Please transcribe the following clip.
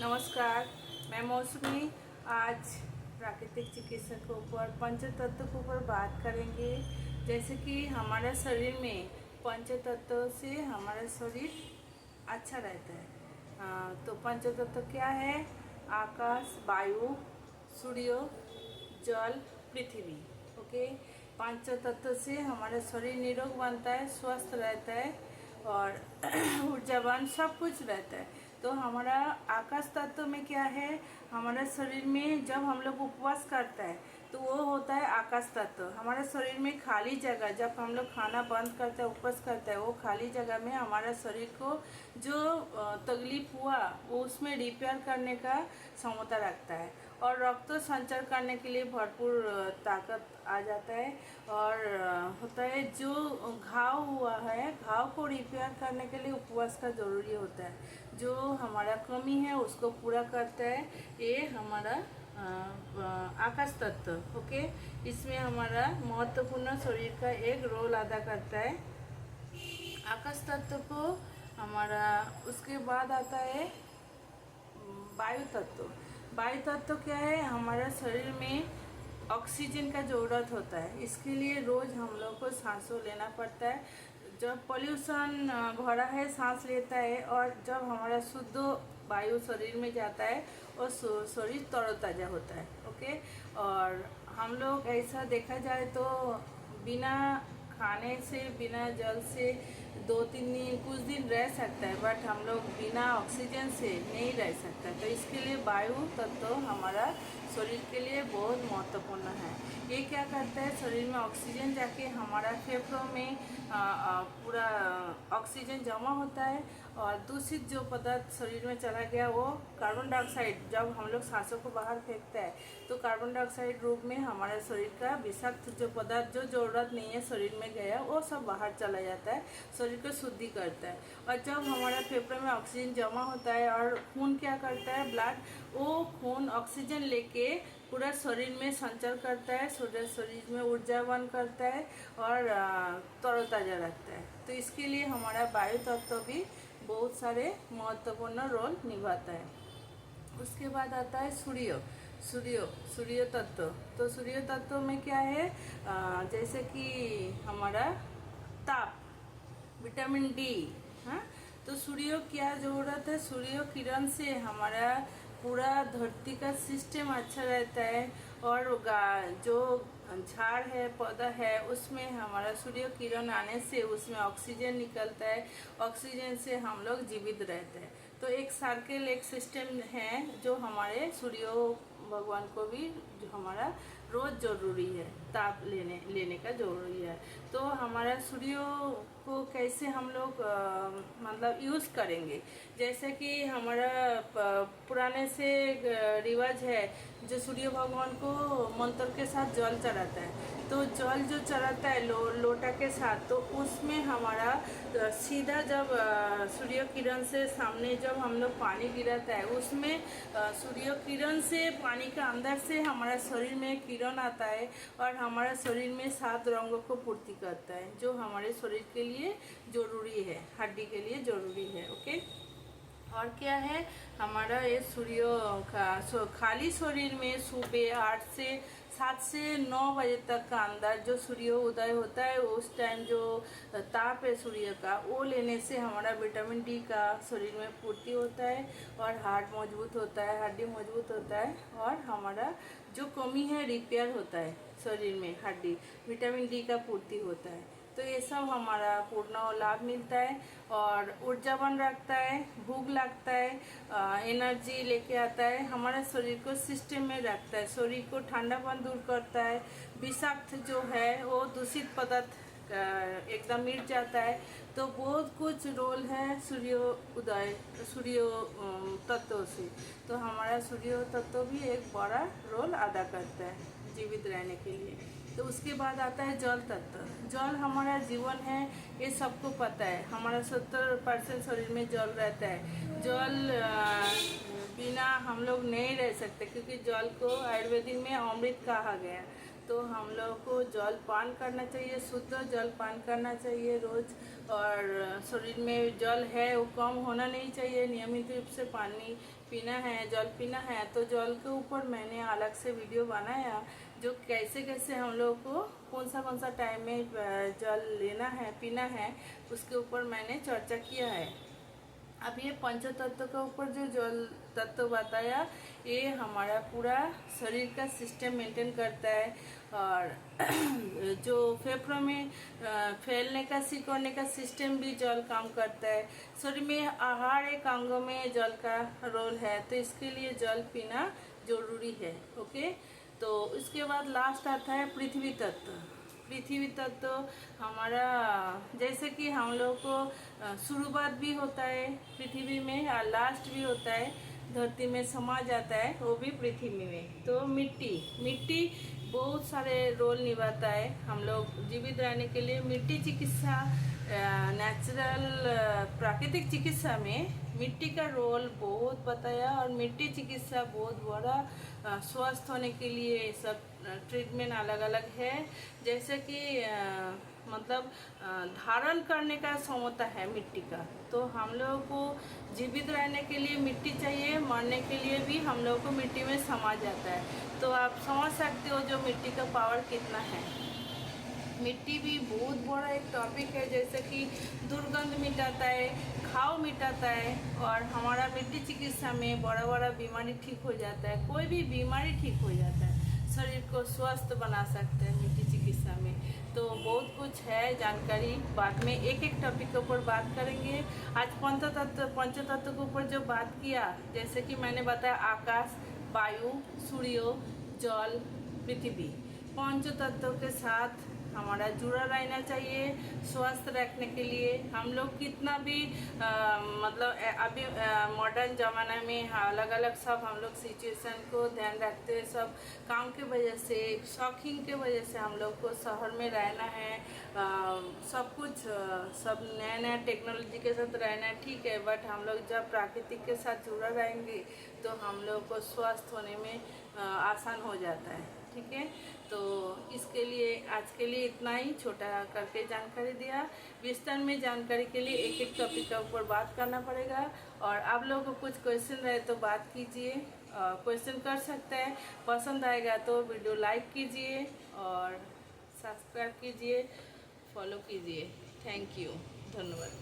नमस्कार, मैं मौसमी। आज प्राकृतिक चिकित्सा के ऊपर पंचतत्व के ऊपर बात करेंगे। जैसे कि हमारा शरीर में पंचतत्व से हमारा शरीर अच्छा रहता है। तो पंचतत्व क्या है? आकाश, वायु, सूर्य, जल, पृथ्वी। ओके, पंचतत्व से हमारा शरीर निरोग बनता है, स्वस्थ रहता है और ऊर्जावान सब कुछ रहता है। तो हमारा आकाश तत्व में क्या है? हमारे शरीर में जब हम लोग उपवास करता है तो वो होता है आकाश तत्व। हमारे शरीर में खाली जगह, जब हम लोग खाना बंद करते हैं, उपवास करते हैं, वो खाली जगह में हमारा शरीर को जो तकलीफ हुआ वो उसमें रिपेयर करने का क्षमता रखता है और रक्त संचार करने के लिए भरपूर ताकत आ जाता है। और होता है जो घाव हुआ है, घाव को रिपेयर करने के लिए उपवास का ज़रूरी होता है। जो हमारा कमी है उसको पूरा करता है ये हमारा आकाश तत्व। ओके, इसमें हमारा महत्वपूर्ण शरीर का एक रोल अदा करता है आकाश तत्व को हमारा। उसके बाद आता है वायु तत्व। वायु तत्व क्या है? हमारा शरीर में ऑक्सीजन का ज़रूरत होता है। इसके लिए रोज़ हम लोग को सांसों लेना पड़ता है। जब पोल्यूशन भरा है सांस लेता है, और जब हमारा शुद्ध वायु शरीर में जाता है और शरीर तरोताज़ा होता है। ओके, और हम लोग ऐसा देखा जाए तो बिना खाने से, बिना जल से 2-3 दिन, कुछ दिन रह सकता है, बट हम लोग बिना ऑक्सीजन से नहीं रह सकता। तो इसके लिए वायु तत्व हमारा शरीर के लिए बहुत महत्वपूर्ण है। ये क्या करता है? शरीर में ऑक्सीजन जाके हमारा फेफड़ों में पूरा ऑक्सीजन जमा होता है और दूषित जो पदार्थ शरीर में चला गया वो कार्बन डाइऑक्साइड, जब हम लोग सांसों को बाहर फेंकते हैं तो कार्बन डाइऑक्साइड रूप में हमारे शरीर का विषाक्त जो पदार्थ जो ज़रूरत नहीं है शरीर में गया वो सब बाहर चला जाता है, शरीर को शुद्धि करता है। और जब हमारा फेफड़े में ऑक्सीजन जमा होता है और खून क्या करता है, ब्लड, वो खून ऑक्सीजन लेके पूरा शरीर में संचार करता है, शरीर में ऊर्जावान करता है और तरोताज़ा रखता है। तो इसके लिए हमारा वायु तत्व भी बहुत सारे महत्वपूर्ण रोल निभाता है। उसके बाद आता है सूर्य तत्व। तो सूर्य तत्व में क्या है? जैसे कि हमारा ताप, विटामिन डी। हाँ, तो सूर्य क्या ज़रूरत है? सूर्य किरण से हमारा पूरा धरती का सिस्टम अच्छा रहता है और जो झाड़ है, पौधा है, उसमें हमारा सूर्य किरण आने से उसमें ऑक्सीजन निकलता है। ऑक्सीजन से हम लोग जीवित रहते हैं। तो एक सर्कल, एक सिस्टम है जो हमारे सूर्य भगवान को भी जो हमारा रोज़ ज़रूरी है, ताप लेने का ज़रूरी है। तो हमारा सूर्य को कैसे हम लोग मतलब यूज़ करेंगे? जैसे कि हमारा पुराने से रिवाज है जो सूर्य भगवान को मंत्र के साथ जल चढ़ाता है। तो जल जो चढ़ाता है लोटा के साथ, तो उसमें हमारा सीधा जब सूर्य किरण से सामने जब हम लोग पानी गिराता है, उसमें सूर्य किरण से पानी का अंदर से हमारा शरीर में किरण आता है और हमारा शरीर में 7 रंगों को पूर्ति करता है, जो हमारे शरीर के लिए ज़रूरी है, हड्डी के लिए ज़रूरी है। ओके, और क्या है हमारा ये सूर्य का खाली शरीर में सुबह 7 से 9 बजे तक का अंदर जो सूर्य उदय होता है, उस टाइम जो ताप है सूर्य का, वो लेने से हमारा विटामिन डी का शरीर में पूर्ति होता है और हार्ट मजबूत होता है, हड्डी मजबूत होता है और हमारा जो कमी है रिपेयर होता है शरीर में, हड्डी, विटामिन डी का पूर्ति होता है। तो ये सब हमारा पूर्ण लाभ मिलता है और ऊर्जावान रखता है, भूख लगता है, एनर्जी लेके आता है, हमारे शरीर को सिस्टम में रखता है, शरीर को ठंडापन दूर करता है, विषाक्त जो है वो दूषित पदार्थ एकदम मिट जाता है। तो बहुत कुछ रोल है सूर्य तत्व से। तो हमारा सूर्य तत्व भी एक बड़ा रोल अदा करता है जीवित रहने के लिए। तो उसके बाद आता है जल तत्व। जल हमारा जीवन है, ये सबको पता है। हमारा 70% शरीर में जल रहता है। जल बिना हम लोग नहीं रह सकते, क्योंकि जल को आयुर्वेदिक में अमृत कहा गया। तो हम लोग को जल पान करना चाहिए, शुद्ध जल पान करना चाहिए रोज़। और शरीर में जल है वो कम होना नहीं चाहिए, नियमित रूप से पानी पीना है, जल पीना है। तो जल के ऊपर मैंने अलग से वीडियो बनाया, जो कैसे कैसे हम लोग को कौन सा टाइम में जल लेना है, पीना है, उसके ऊपर मैंने चर्चा किया है। अब ये पंच तत्व के ऊपर जो जल तत्व बताया, ये हमारा पूरा शरीर का सिस्टम मेंटेन करता है। और जो फेफड़ों में फैलने का, सिकुड़ने का सिस्टम भी जल काम करता है। शरीर में हर एक अंगों में जल का रोल है, तो इसके लिए जल पीना जरूरी है। ओके, तो इसके बाद लास्ट आता है पृथ्वी तत्व। पृथ्वी तत्व हमारा, जैसे कि हम लोग को शुरुआत भी होता है पृथ्वी में और लास्ट भी होता है, धरती में समा जाता है वो भी पृथ्वी में। तो मिट्टी बहुत सारे रोल निभाता है हम लोग जीवित रहने के लिए। मिट्टी चिकित्सा, नेचुरल प्राकृतिक चिकित्सा में मिट्टी का रोल बहुत बताया। और मिट्टी चिकित्सा बहुत बड़ा स्वस्थ होने के लिए सब ट्रीटमेंट अलग अलग है। जैसे कि मतलब धारण करने का क्षमता है मिट्टी का, तो हम लोगों को जीवित रहने के लिए मिट्टी चाहिए, मरने के लिए भी हम लोगों को मिट्टी में समा जाता है। तो आप समझ सकते हो जो मिट्टी का पावर कितना है। मिट्टी भी बहुत बड़ा एक टॉपिक है, जैसे कि दुर्गंध मिटाता है, घाव मिटाता है। और हमारा मिट्टी चिकित्सा में बड़ा बीमारी ठीक हो जाता है, कोई भी बीमारी ठीक हो जाता है, शरीर को स्वस्थ बना सकते हैं मिट्टी चिकित्सा में। तो बहुत कुछ है जानकारी, बाद में एक एक टॉपिक के ऊपर बात करेंगे। आज पंचतत्व के ऊपर जो बात किया, जैसे कि मैंने बताया आकाश, वायु, सूर्य, जल, पृथ्वी, पंच तत्व के साथ हमारा जुड़ा रहना चाहिए स्वस्थ रखने के लिए। हम लोग कितना भी मतलब अभी मॉडर्न ज़माना में अलग अलग सब हम लोग सिचुएशन को ध्यान रखते हैं, सब काम के वजह से, शौकीन के वजह से हम लोग को शहर में रहना है। सब कुछ सब नया टेक्नोलॉजी के साथ रहना है, ठीक है, बट हम लोग जब प्राकृतिक के साथ जुड़ा रहेंगे तो हम लोग को स्वस्थ होने में आसान हो जाता है। ठीक है, तो इसके लिए आज के लिए इतना ही छोटा करके जानकारी दिया। विस्तार में जानकारी के लिए एक एक टॉपिक के ऊपर बात करना पड़ेगा। और आप लोगों को कुछ क्वेश्चन रहे तो बात कीजिए, क्वेश्चन कर सकते हैं। पसंद आएगा तो वीडियो लाइक कीजिए और सब्सक्राइब कीजिए, फॉलो कीजिए। थैंक यू, धन्यवाद।